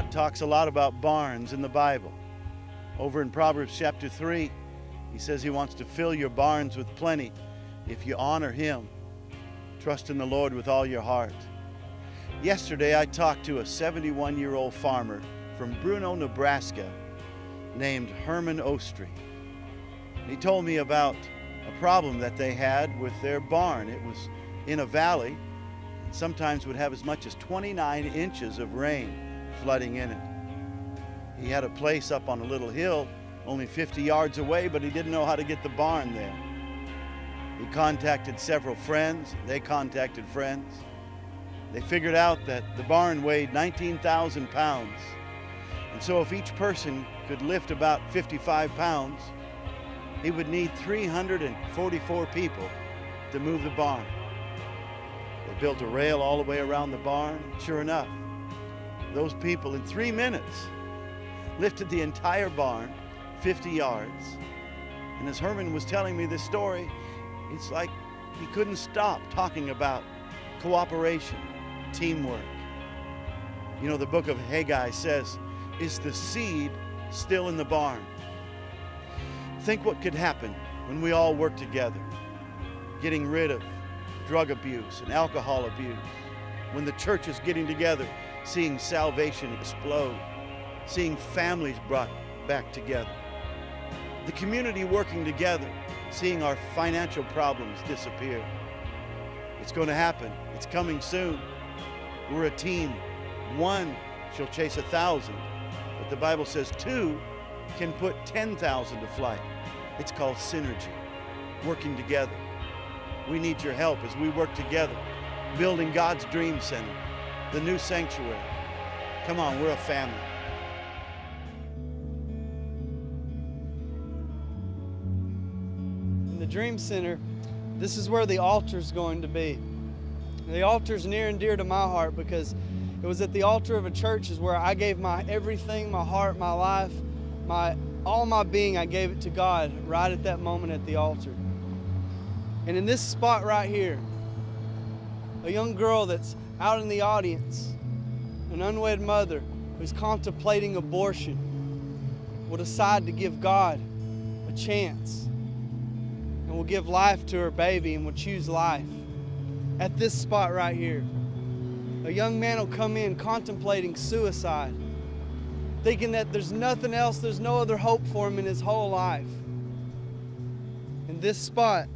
God talks a lot about barns in the Bible. Over in Proverbs chapter 3, He says He wants to fill your barns with plenty if you honor Him. Trust in the Lord with all your heart. Yesterday, I talked to a 71-year-old farmer from Bruno, Nebraska, named Herman Ostry. He told me about a problem that they had with their barn. It was in a valley, and sometimes would have as much as 29 inches of rain flooding in it. He had a place up on a little hill only 50 yards away, but he didn't know how to get the barn there. He contacted several friends. They contacted friends. They figured out that the barn weighed 19,000 pounds. And so if each person could lift about 55 pounds, he would need 344 people to move the barn. They built a rail all the way around the barn. Sure enough, those people in 3 minutes lifted the entire barn 50 yards. And as Herman was telling me this story, it's like he couldn't stop talking about cooperation, teamwork. You know, the book of Haggai says, "Is the seed still in the barn?" Think what could happen when we all work together, getting rid of drug abuse and alcohol abuse. When the church is getting together, seeing salvation explode, seeing families brought back together. The community working together, seeing our financial problems disappear. It's going to happen. It's coming soon. We're a team. One shall chase 1,000, but the Bible says 2 can put 10,000 to flight. It's called synergy, working together. We need your help as we work together, building God's Dream Center, the new sanctuary. Come on, we're a family. In the Dream Center, this is where the altar's going to be. The altar's near and dear to my heart because it was at the altar of a church is where I gave my everything, my heart, my life, all my being, I gave it to God right at that moment at the altar. And in this spot right here, a young girl that's out in the audience, an unwed mother who's contemplating abortion, will decide to give God a chance and will give life to her baby and will choose life. At this spot right here, a young man will come in contemplating suicide, thinking that there's nothing else, there's no other hope for him in his whole life. In this spot,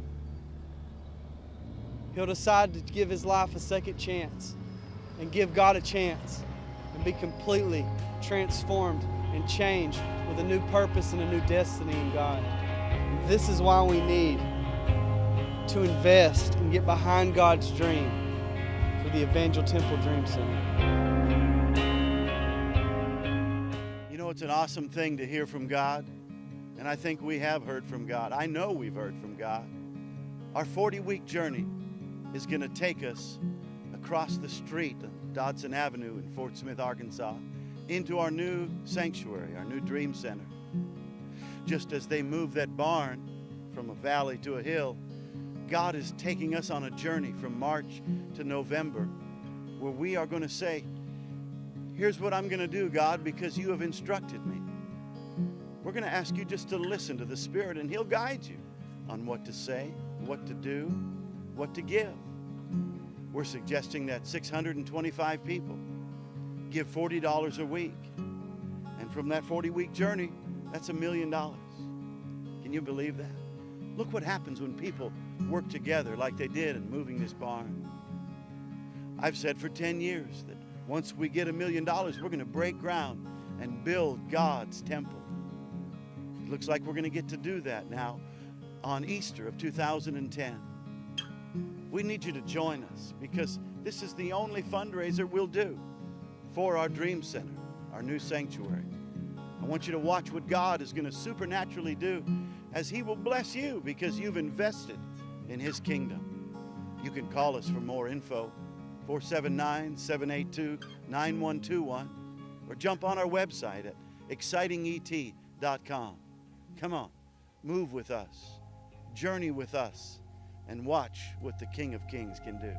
he'll decide to give his life a second chance and give God a chance and be completely transformed and changed with a new purpose and a new destiny in God. And this is why we need to invest and get behind God's dream for the Evangel Temple Dream Center. You know, it's an awesome thing to hear from God, and I think we have heard from God. I know we've heard from God. Our 40-week journey is going to take us across the street on Dodson Avenue in Fort Smith, Arkansas, into our new sanctuary, our new Dream Center. Just as they moved that barn from a valley to a hill, God is taking us on a journey from March to November where we are going to say, here's what I'm going to do, God, because you have instructed me. We're going to ask you just to listen to the Spirit, and He'll guide you on what to say, what to do, what to give. We're suggesting that 625 people give $40 a week. And from that 40-week journey, that's $1 million. Can you believe that? Look what happens when people work together like they did in moving this barn. I've said for 10 years that once we get $1 million, we're going to break ground and build God's temple. It looks like we're going to get to do that now on Easter of 2010. We need you to join us because this is the only fundraiser we'll do for our Dream Center, our new sanctuary. I want you to watch what God is going to supernaturally do as He will bless you because you've invested in His kingdom. You can call us for more info, 479-782-9121, or jump on our website at excitinget.com. Come on, move with us, journey with us, and watch what the King of Kings can do.